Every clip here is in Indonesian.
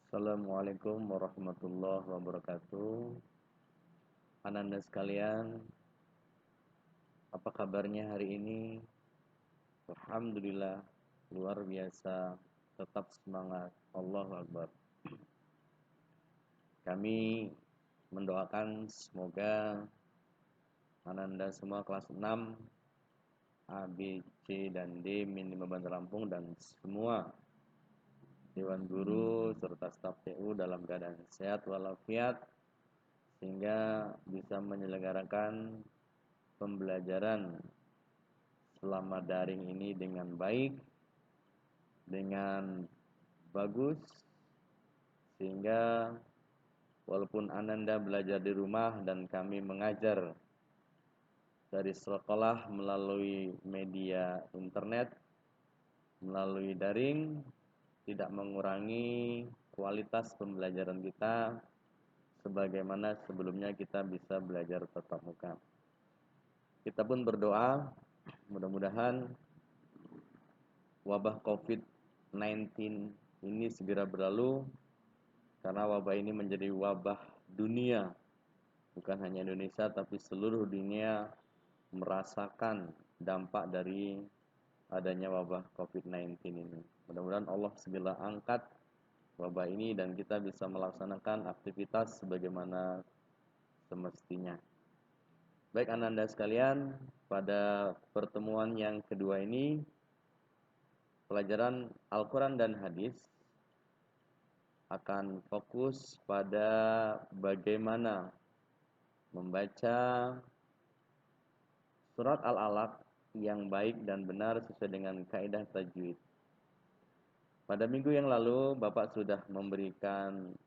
Assalamualaikum warahmatullahi wabarakatuh. Ananda sekalian, apa kabarnya hari ini? Alhamdulillah, luar biasa, tetap semangat. Allahu Akbar. Kami mendoakan semoga Ananda semua kelas 6, A, B, C, dan D, Min 5 Bandar Lampung, dan semua Dewan Guru serta staf TU dalam keadaan sehat walafiat sehingga bisa menyelenggarakan pembelajaran selama daring ini dengan baik, dengan bagus, sehingga walaupun Ananda belajar di rumah dan kami mengajar dari sekolah melalui media internet, melalui daring, tidak mengurangi kualitas pembelajaran kita sebagaimana sebelumnya kita bisa belajar tatap muka. Kita pun berdoa mudah-mudahan wabah COVID-19 ini segera berlalu, karena wabah ini menjadi wabah dunia, bukan hanya Indonesia tapi seluruh dunia merasakan dampak dari adanya wabah COVID-19 ini. Mudah-mudahan Allah segera angkat wabah ini dan kita bisa melaksanakan aktivitas sebagaimana semestinya. Baik Ananda sekalian, pada pertemuan yang kedua ini pelajaran Al-Quran dan Hadis akan fokus pada bagaimana membaca surat Al-Alaq yang baik dan benar sesuai dengan kaidah tajwid. Pada minggu yang lalu Bapak sudah memberikan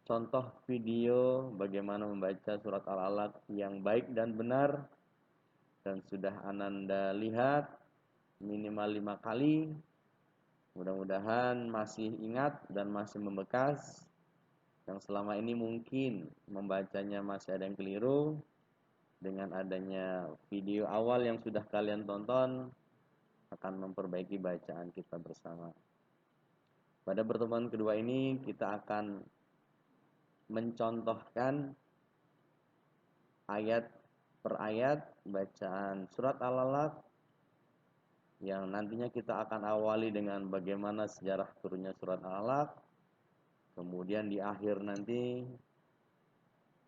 contoh video bagaimana membaca surat Al-Alaq yang baik dan benar, dan sudah Ananda lihat minimal 5 kali. Mudah-mudahan masih ingat dan masih membekas. Yang selama ini mungkin membacanya masih ada yang keliru, dengan adanya video awal yang sudah kalian tonton akan memperbaiki bacaan kita bersama. Pada pertemuan kedua ini kita akan mencontohkan ayat per ayat bacaan surat Al-Alaq, yang nantinya kita akan awali dengan bagaimana sejarah turunnya surat Al-Alaq. Kemudian di akhir nanti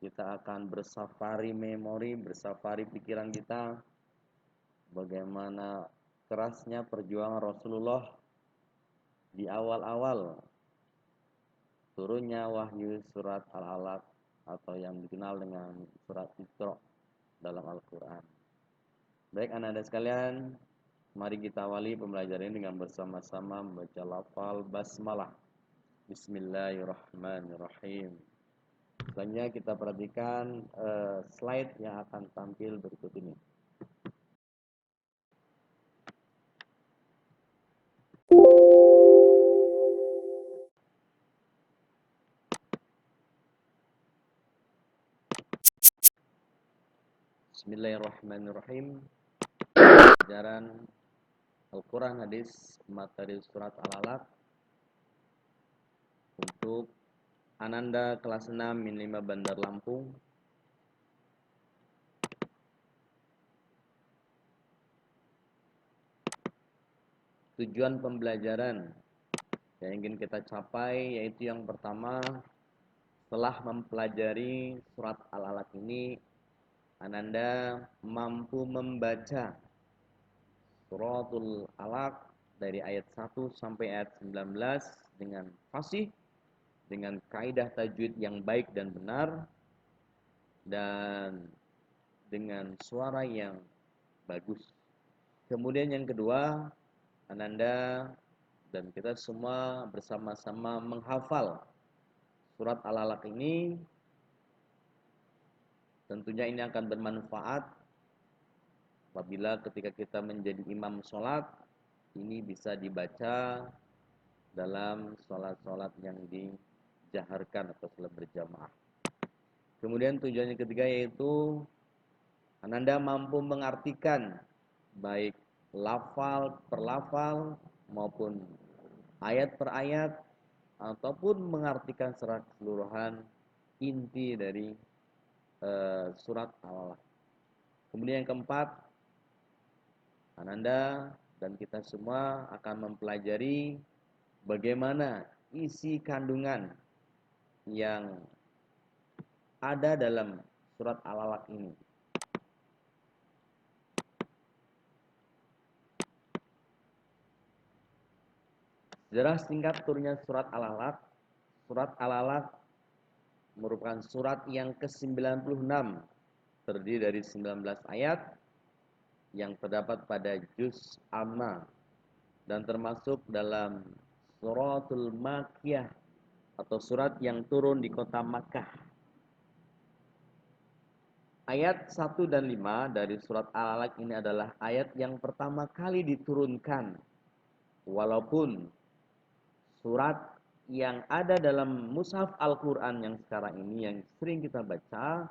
kita akan bersafari memori, bersafari pikiran kita, bagaimana kerasnya perjuangan Rasulullah di awal-awal turunnya wahyu surat Al-Alaq atau yang dikenal dengan surat Iqra dalam Al-Quran. Baik Anda sekalian, mari kita awali pembelajaran ini dengan bersama-sama membaca lafal basmalah. Bismillahirrahmanirrahim. Selanjutnya kita perhatikan slide yang akan tampil berikut ini. Bismillahirrahmanirrahim. Pelajaran Al-Quran Hadis materi surat Al-Alaq untuk Ananda kelas 6 Min 5 Bandar Lampung. Tujuan pembelajaran yang ingin kita capai yaitu yang pertama, setelah mempelajari surat Al-Alaq ini, Ananda mampu membaca suratul Alaq dari ayat 1 sampai ayat 19 dengan fasih, dengan kaidah tajwid yang baik dan benar, dan dengan suara yang bagus. Kemudian yang kedua, Ananda dan kita semua bersama-sama menghafal surat Al-Alaq ini. Tentunya ini akan bermanfaat apabila ketika kita menjadi imam sholat, ini bisa dibaca dalam sholat-sholat yang dijaharkan atau sholat berjamaah. Kemudian tujuan yang ketiga yaitu Ananda mampu mengartikan baik lafal per lafal maupun ayat per ayat ataupun mengartikan secara keseluruhan inti dari surat Al-Alaq. Kemudian yang keempat, Ananda dan kita semua akan mempelajari bagaimana isi kandungan yang ada dalam surat Al-Alaq ini. Sejarah singkat turunnya surat Al-Alaq. Surat Al-Alaq merupakan surat yang ke-96, terdiri dari 19 ayat yang terdapat pada juz Amma dan termasuk dalam suratul Makkiyah atau surat yang turun di kota Makkah. Ayat 1 dan 5 dari surat Al-Alaq ini adalah ayat yang pertama kali diturunkan. Walaupun surat yang ada dalam mushaf Al-Quran yang sekarang ini yang sering kita baca,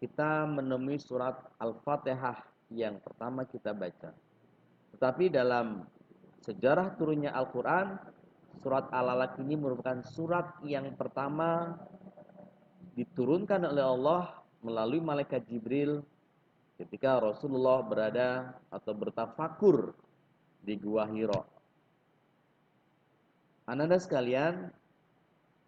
kita menemui surat Al-Fatihah yang pertama kita baca. Tetapi dalam sejarah turunnya Al-Quran, surat Al-Alaq ini merupakan surat yang pertama diturunkan oleh Allah melalui malaikat Jibril ketika Rasulullah berada atau bertafakur di Gua Hira. Ananda sekalian,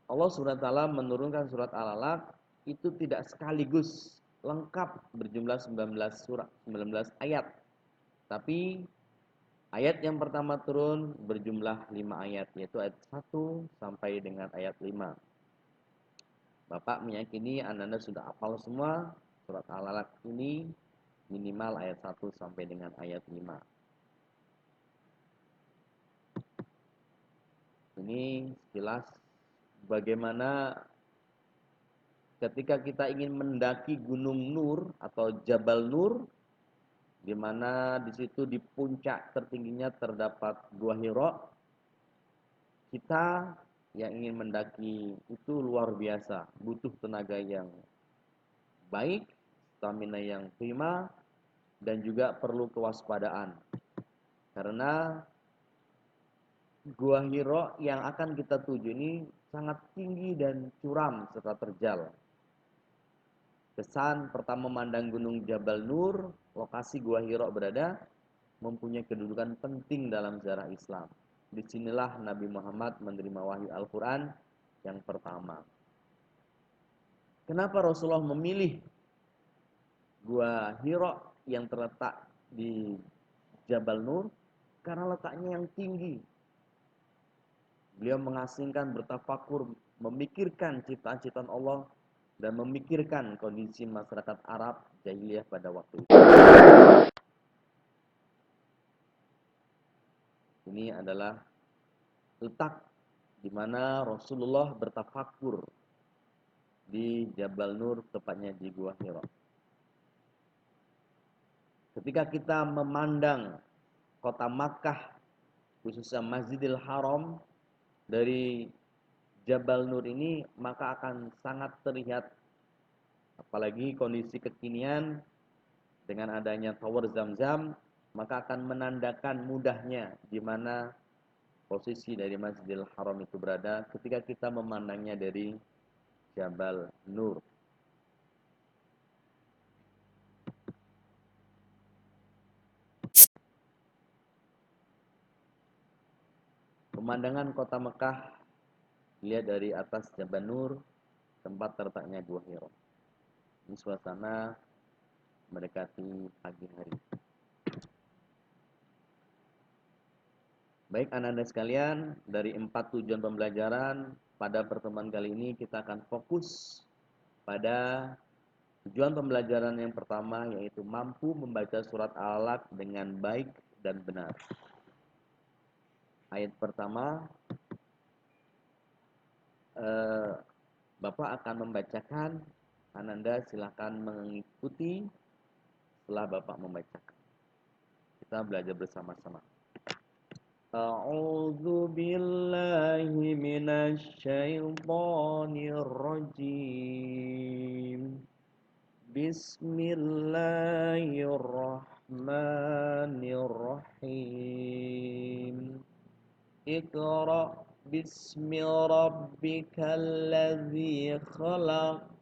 Allah SWT menurunkan surat Al-Alaq itu tidak sekaligus lengkap berjumlah 19 ayat. Tapi ayat yang pertama turun berjumlah 5 ayat, yaitu ayat 1 sampai dengan ayat 5. Bapak meyakini Ananda sudah hafal semua surat Al-Alaq ini minimal ayat 1 sampai dengan ayat 5. Ini sekilas bagaimana ketika kita ingin mendaki Gunung Nur atau Jabal Nur, di mana di situ di puncak tertingginya terdapat Gua Hira. Kita yang ingin mendaki itu luar biasa, butuh tenaga yang baik, stamina yang prima, dan juga perlu kewaspadaan. Karena Gua Hira yang akan kita tuju ini sangat tinggi dan curam serta terjal. Kesan pertama memandang Gunung Jabal Nur, lokasi Gua Hira berada, mempunyai kedudukan penting dalam sejarah Islam. Disinilah Nabi Muhammad menerima wahyu Al-Quran yang pertama. Kenapa Rasulullah memilih Gua Hira yang terletak di Jabal Nur? Karena letaknya yang tinggi. Beliau mengasingkan, bertafakur, memikirkan ciptaan-ciptaan Allah dan memikirkan kondisi masyarakat Arab jahiliyah pada waktu itu. Ini adalah letak di mana Rasulullah bertafakur di Jabal Nur, tepatnya di Gua Hira. Ketika kita memandang kota Makkah, khususnya Masjidil Haram, dari Jabal Nur ini, maka akan sangat terlihat, apalagi kondisi kekinian dengan adanya tower Zam-Zam, maka akan menandakan mudahnya di mana posisi dari Masjidil Haram itu berada ketika kita memandangnya dari Jabal Nur. Pemandangan kota Mekah dilihat dari atas Jabal Nur, tempat terletaknya Gua Hira. Ini suasana mendekati pagi hari. Baik anak-anak sekalian, dari 4 tujuan pembelajaran pada pertemuan kali ini kita akan fokus pada tujuan pembelajaran yang pertama, yaitu mampu membaca surat Al-Alaq dengan baik dan benar. Ayat pertama, Bapak akan membacakan, Ananda silakan mengikuti setelah Bapak membacakan. Kita belajar bersama-sama. A'udzu billahi minasy syaithanir rajim. Bismillahirrahmanirrahim. Iqra Bismi rabbikallazi khalaq.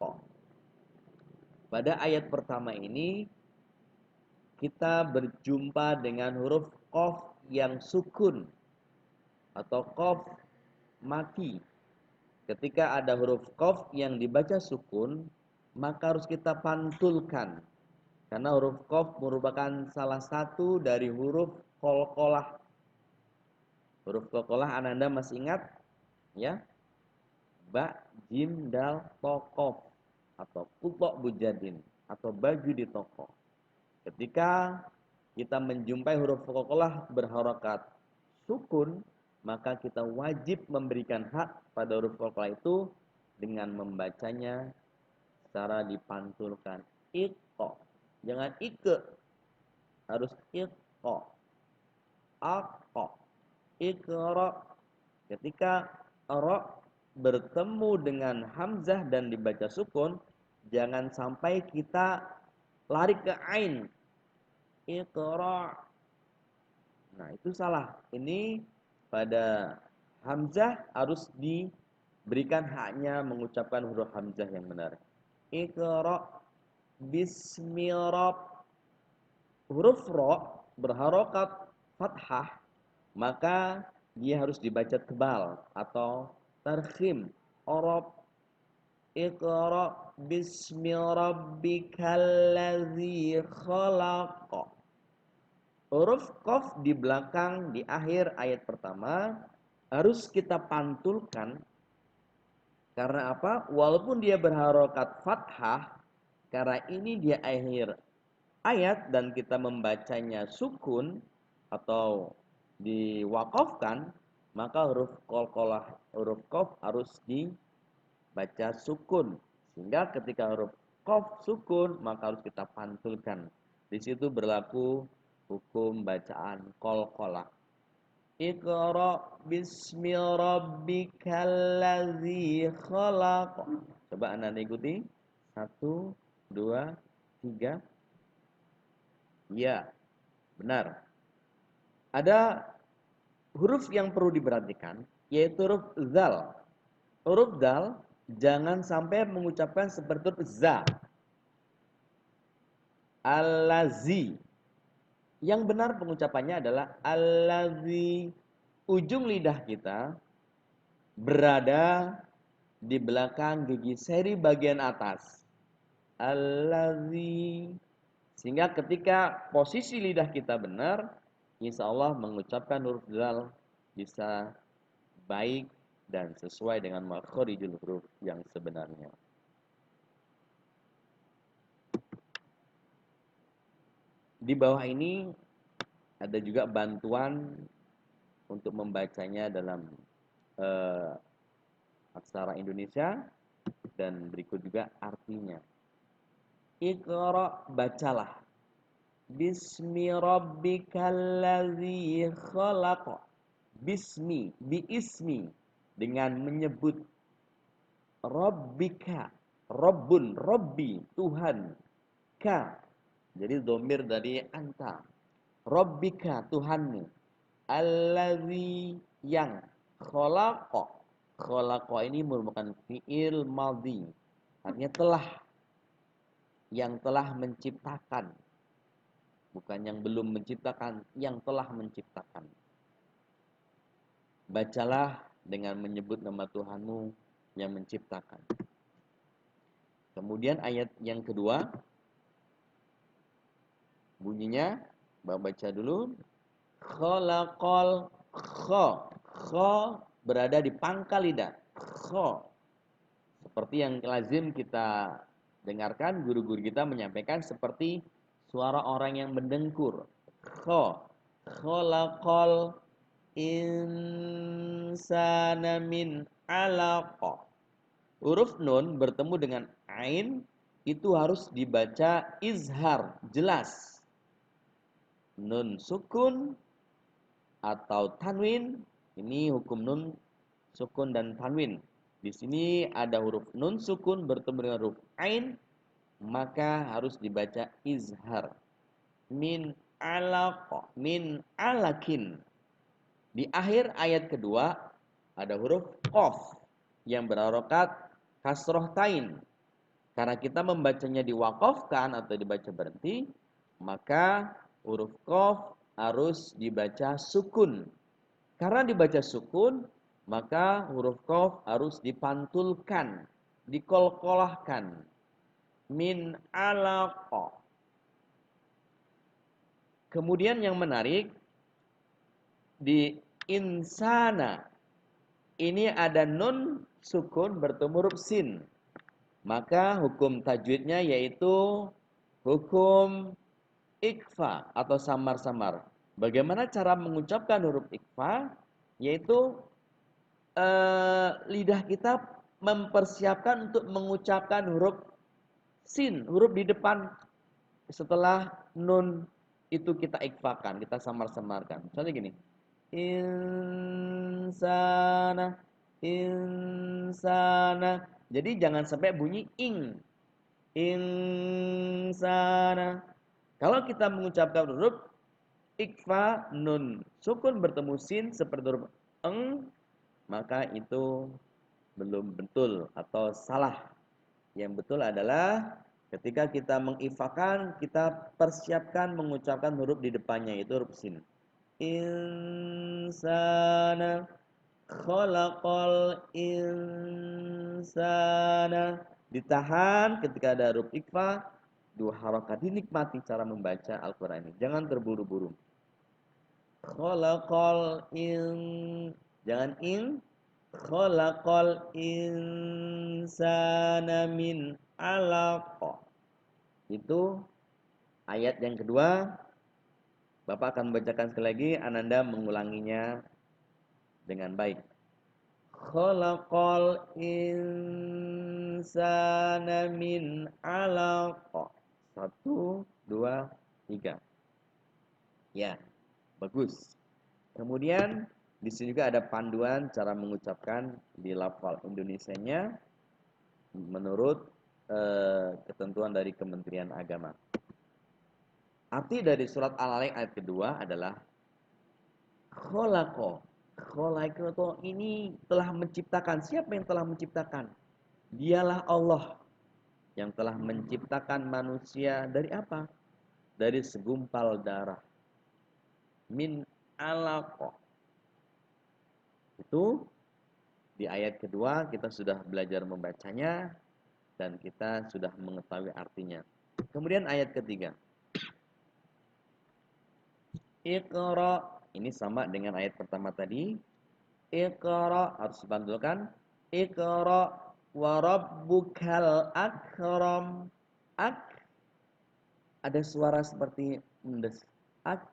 Pada ayat pertama ini kita berjumpa dengan huruf qaf yang sukun atau qaf mati. Ketika ada huruf qaf yang dibaca sukun, maka harus kita pantulkan. Karena huruf qaf merupakan salah satu dari huruf qalqalah. Huruf qalqalah Ananda masih ingat? Ya. Ba, jim, dal, to, qaf atau kutok bujadin atau baju di toko. Ketika kita menjumpai huruf qalqalah berharokat sukun, maka kita wajib memberikan hak pada huruf qalqalah itu dengan membacanya secara dipantulkan. Iqqa. Jangan ike. Harus iqqa. Aqqa. Iqra. Ketika ra bertemu dengan hamzah dan dibaca sukun, jangan sampai kita lari ke ain. Iqra. Nah, itu salah. Ini pada hamzah harus diberikan haknya mengucapkan huruf hamzah yang benar. Iqra bismi rabb. Huruf ra berharokat fathah, maka dia harus dibaca tebal atau tarkhim. Arab. Iqra bismi rabbikallazi khalaq. Huruf qaf di belakang di akhir ayat pertama harus kita pantulkan. Karena apa? Walaupun dia berharokat fathah, karena ini dia akhir ayat dan kita membacanya sukun atau diwakafkan, maka huruf qalqalah, huruf qaf harus dibaca sukun. Sehingga ketika huruf qaf sukun, maka harus kita pantulkan. Di situ berlaku hukum bacaan qalqalah. Iqra bismi rabbikallazi khalaq. Coba Anda ikuti. 1, 2, 3. Ya, benar. Ada huruf yang perlu diperhatikan, yaitu huruf zal. Huruf zal jangan sampai mengucapkan seperti huruf za. Allazi. Yang benar pengucapannya adalah allazi. Ujung lidah kita berada di belakang gigi seri bagian atas. Allazi. Sehingga ketika posisi lidah kita benar, insya Allah mengucapkan huruf zal bisa baik dan sesuai dengan makharijul huruf yang sebenarnya. Di bawah ini ada juga bantuan untuk membacanya dalam aksara Indonesia dan berikut juga artinya. Iqra, bacalah. Bismi rabbikallazi khalaq. Bismi, biismi, dengan menyebut rabbika, rabbun, rabbi, Tuhan, ka. Jadi domir dari anta. Rabbika, Tuhanmu. Allazi, yang. Khalaqa. Khalaqa ini merupakan fi'il madhi. Artinya telah. Yang telah menciptakan. Bukan yang belum menciptakan, yang telah menciptakan. Bacalah dengan menyebut nama Tuhanmu yang menciptakan. Kemudian ayat yang kedua, bunyinya, baca dulu. Khalaqal kha. Kha berada di pangkal lidah. Kha. Seperti yang lazim kita dengarkan, guru-guru kita menyampaikan seperti suara orang yang mendengkur. Kha. Khalaqal insana min alaqa. Huruf nun bertemu dengan ain itu harus dibaca izhar, jelas. Nun sukun atau tanwin, ini hukum nun sukun dan tanwin. Di sini ada huruf nun sukun bertemu dengan huruf ain, maka harus dibaca izhar. Min alaqa, min alakin. Di akhir ayat kedua ada huruf qaf yang berharokat kasroh tain. Karena kita membacanya diwaqafkan atau dibaca berhenti, maka huruf qaf harus dibaca sukun. Karena dibaca sukun, maka huruf qaf harus dipantulkan, dikolkolahkan. Min alaqa. Kemudian yang menarik, di insana ini ada nun sukun bertemu huruf sin. Maka hukum tajwidnya yaitu hukum ikfa atau samar-samar. Bagaimana cara mengucapkan huruf ikfa? Yaitu lidah kita mempersiapkan untuk mengucapkan huruf sin, huruf di depan setelah nun itu kita ikfakan, kita samar-samarkan. Misalnya gini. Insana, insana. Jadi jangan sampai bunyi ing. Insana. Kalau kita mengucapkan huruf ikfa nun sukun bertemu sin seperti huruf eng, maka itu belum betul atau salah. Yang betul adalah ketika kita mengifakan, kita persiapkan mengucapkan huruf di depannya, yaitu huruf sin. Insana, khalaqal insana. Ditahan ketika ada huruf ikfa, dua harokat. Dinikmati cara membaca Al-Quran ini. Jangan terburu-buru. Khalaqal jangan khalaqal insana min alaq. Itu ayat yang kedua. Bapak akan membacakan sekali lagi, Ananda mengulanginya dengan baik. Khalaqal insana min alaq. 1, 2, 3. Ya, bagus. Kemudian di sini juga ada panduan cara mengucapkan di lafal Indonesianya menurut ketentuan dari Kementerian Agama. Arti dari surat Al-Alaq ayat kedua adalah kholaqo. Kholaqo ini telah menciptakan. Siapa yang telah menciptakan? Dialah Allah yang telah menciptakan manusia dari apa? Dari segumpal darah. Min alaqo. Itu di ayat kedua kita sudah belajar membacanya dan kita sudah mengetahui artinya. Kemudian ayat ketiga. Iqra, ini sama dengan ayat pertama tadi. Iqra harus dibantulkan. Iqra wa rabbukal akram. Ak ada suara seperti mendes. Ak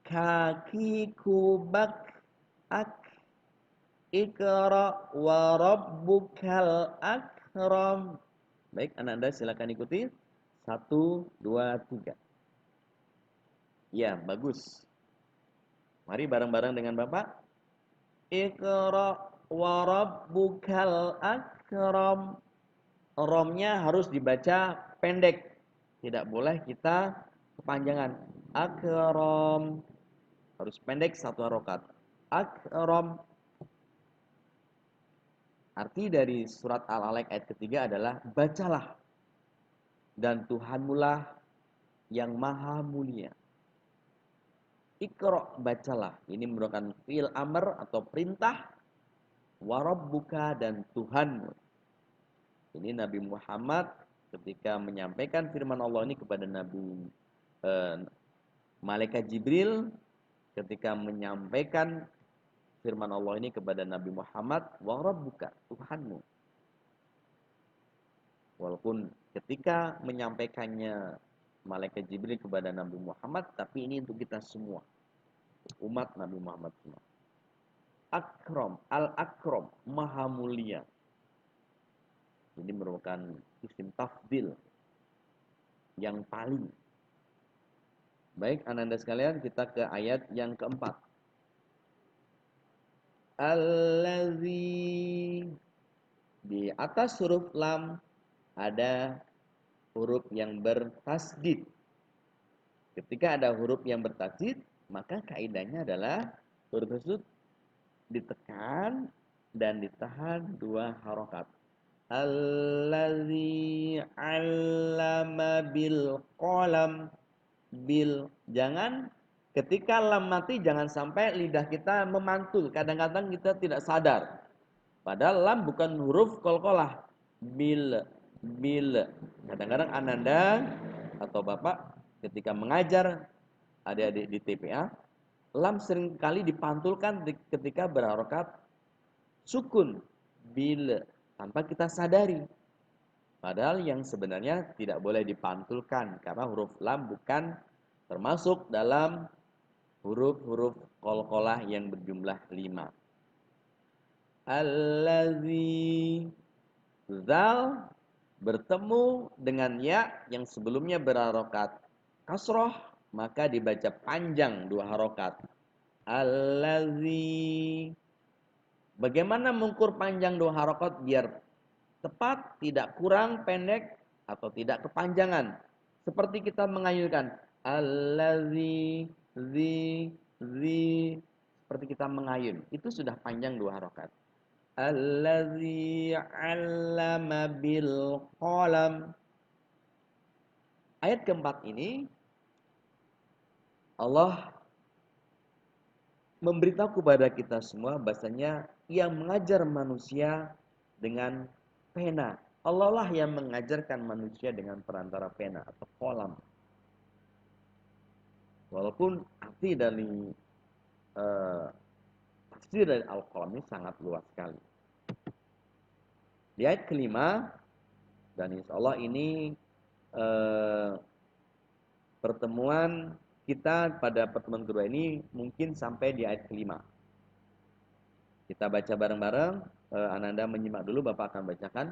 kaki kubak. Ak Iqra wa rabbukal akram. Baik, anak-anak silakan ikuti. 1, 2, 3. Ya, bagus. Mari bareng-bareng dengan Bapak. Iqra wa rabbukal akram. Romnya harus dibaca pendek. Tidak boleh kita kepanjangan. Akram. Harus pendek satu harokat. Akram. Arti dari surat Al-Alaq ayat ketiga adalah bacalah. Dan Tuhanmulah yang maha mulia. Iqra, bacalah. Ini merupakan fi'il amr atau perintah. Warabbuka, dan Tuhanmu. Ini Nabi Muhammad ketika menyampaikan firman Allah ini kepada Nabi Malaikat Jibril, ketika menyampaikan firman Allah ini kepada Nabi Muhammad, warabbuka, Tuhanmu. Walaupun ketika menyampaikannya Malaikat Jibril kepada Nabi Muhammad, tapi ini untuk kita semua, umat Nabi Muhammad semua. Akram, al-akram, maha mulia. Ini merupakan isim tafdil yang paling. Baik, anak-anak sekalian, kita ke ayat yang keempat. Allazi, di atas huruf lam ada huruf yang bertasdid. Ketika ada huruf yang bertasdid, maka kaidahnya adalah huruf tersebut ditekan dan ditahan 2 harokat. Allazi 'allama bil qalam. Jangan ketika lam mati jangan sampai lidah kita memantul. Kadang-kadang kita tidak sadar. Padahal lam bukan huruf qalqalah. Bil. Kadang-kadang Ananda atau Bapak ketika mengajar adik-adik di TPA, lam seringkali dipantulkan ketika berharokat sukun. Bil. Tanpa kita sadari. Padahal yang sebenarnya tidak boleh dipantulkan karena huruf lam bukan termasuk dalam huruf-huruf qalqalah yang berjumlah 5. Allazi, zal bertemu dengan ya yang sebelumnya berharokat kasroh, maka dibaca panjang 2 harokat. Allazi. Bagaimana mengukur panjang 2 harokat biar tepat, tidak kurang pendek atau tidak kepanjangan? Seperti kita mengayunkan allazi, zi, seperti kita mengayun. Itu sudah panjang 2 harokat. Allazi 'allama bil qalam. Ayat keempat ini Allah memberitahu kepada kita semua bahasanya yang mengajar manusia dengan pena. Allah lah yang mengajarkan manusia dengan perantara pena atau qalam. Walaupun arti dari tafsir dari al-qalam ini sangat luas sekali. Di ayat kelima, dan insya Allah ini pertemuan kita pada pertemuan kedua ini mungkin sampai di ayat kelima. Kita baca bareng-bareng. Ananda menyimak dulu, Bapak akan bacakan.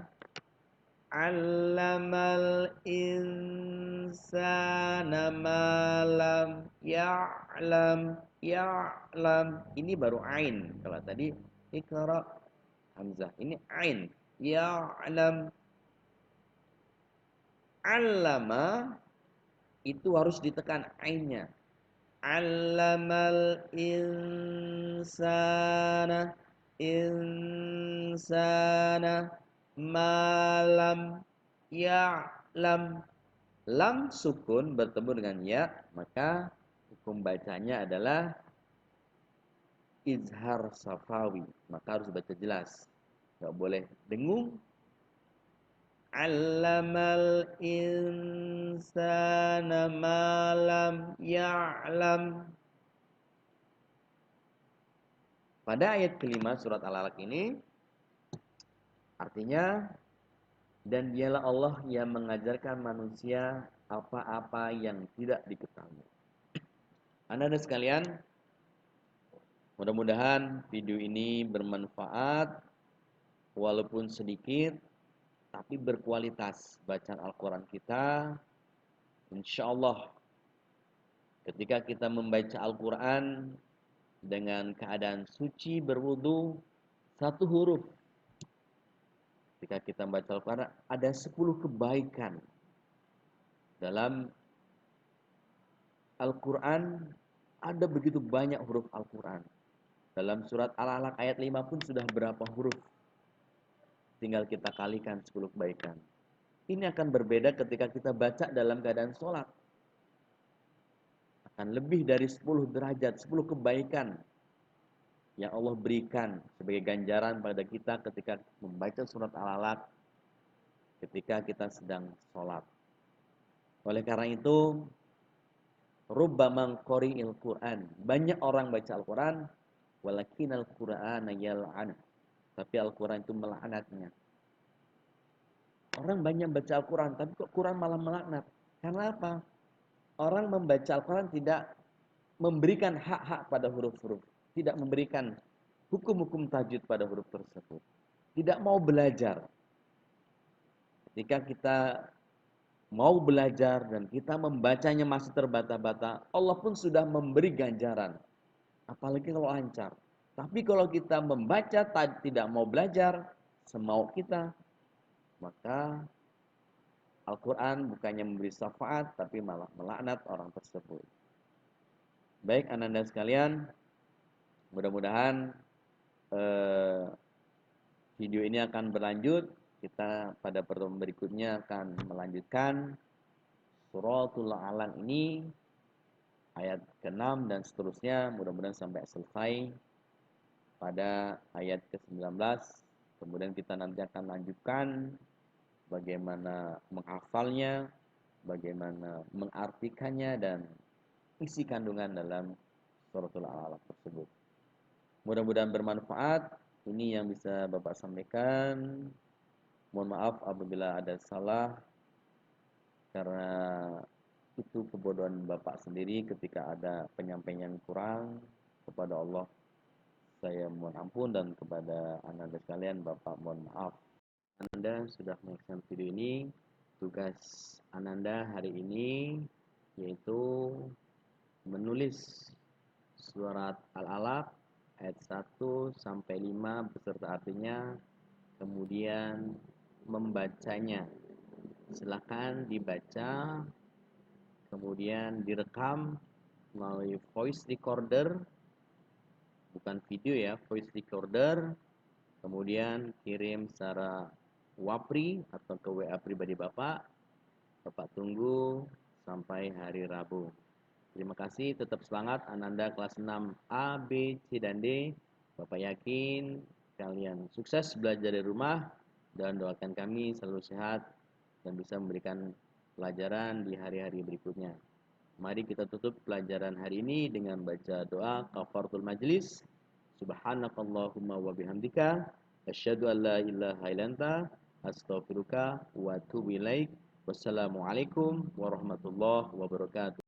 Allamal insana malam ya'lam. Ini baru ain. Kalau tadi ikra hamzah. Ini ain. Ya'lam. Allama itu harus ditekan ainnya. Allamal insana malam ya'lam. Lam sukun bertemu dengan ya, maka hukum bacanya adalah izhar safawi, maka harus baca jelas, nggak boleh dengung. Allamal insana malam ya'lam. Pada ayat kelima surat Al-Alaq ini artinya, dan dialah Allah yang mengajarkan manusia apa-apa yang tidak diketahui. Anda sekalian, mudah-mudahan video ini bermanfaat walaupun sedikit tapi berkualitas bacaan Al-Quran kita. Insya Allah ketika kita membaca Al-Quran dengan keadaan suci berwudu, satu huruf, ketika kita membaca Al-Quran ada 10 kebaikan. Dalam Al-Quran ada begitu banyak huruf Al-Quran. Dalam surat Al-Alaq ayat 5 pun sudah berapa huruf. Tinggal kita kalikan 10 kebaikan. Ini akan berbeda ketika kita baca dalam keadaan sholat. Akan lebih dari 10 derajat, 10 kebaikan yang Allah berikan sebagai ganjaran pada kita ketika membaca surat Al-Alaq ketika kita sedang sholat. Oleh karena itu, rubbama qari'il Qur'an. Banyak orang baca Al-Quran, walakinal Qur'ana yal'an. Tapi Al-Quran itu melaknatnya. Orang banyak baca Al-Quran, tapi kok Quran malah melaknat? Karena apa? Orang membaca Al-Quran tidak memberikan hak-hak pada huruf-huruf. Tidak memberikan hukum-hukum tajwid pada huruf tersebut. Tidak mau belajar. Ketika kita mau belajar dan kita membacanya masih terbata-bata, Allah pun sudah memberi ganjaran. Apalagi kalau lancar. Tapi kalau kita membaca tidak mau belajar semau kita, maka Al-Quran bukannya memberi syafaat tapi malah melaknat orang tersebut. Baik ananda sekalian, mudah-mudahan eh, video ini akan berlanjut. Kita pada pertemuan berikutnya akan melanjutkan suratul Alaq ini ayat ke-6 dan seterusnya, mudah-mudahan sampai selesai pada ayat ke-19. Kemudian kita nanti akan lanjutkan bagaimana menghafalnya, bagaimana mengartikannya dan isi kandungan dalam suratul Alaq tersebut. Mudah-mudahan bermanfaat. Ini yang bisa Bapak sampaikan. Mohon maaf apabila ada salah, karena itu kebodohan Bapak sendiri ketika ada penyampaian kurang. Kepada Allah saya mohon ampun, dan kepada Anda sekalian Bapak mohon maaf. Ananda sudah menyaksikan video ini. Tugas Ananda hari ini yaitu menulis surat Al-Alaq ayat 1 sampai 5 beserta artinya, kemudian membacanya. Silakan dibaca, kemudian direkam melalui voice recorder, bukan video ya, voice recorder, kemudian kirim secara Wapri atau ke WA pribadi Bapak. Bapak tunggu sampai hari Rabu. Terima kasih, tetap semangat Ananda kelas 6 A, B, C, dan D. Bapak yakin kalian sukses belajar dari rumah, dan doakan kami selalu sehat dan bisa memberikan pelajaran di hari-hari berikutnya. Mari kita tutup pelajaran hari ini dengan baca doa kafaratul majlis. Subhanakallahumma wa bihamdika asyhadu an la ilaha illa anta astaghfiruka wa atubu ilaik. Wassalamualaikum warahmatullahi wabarakatuh.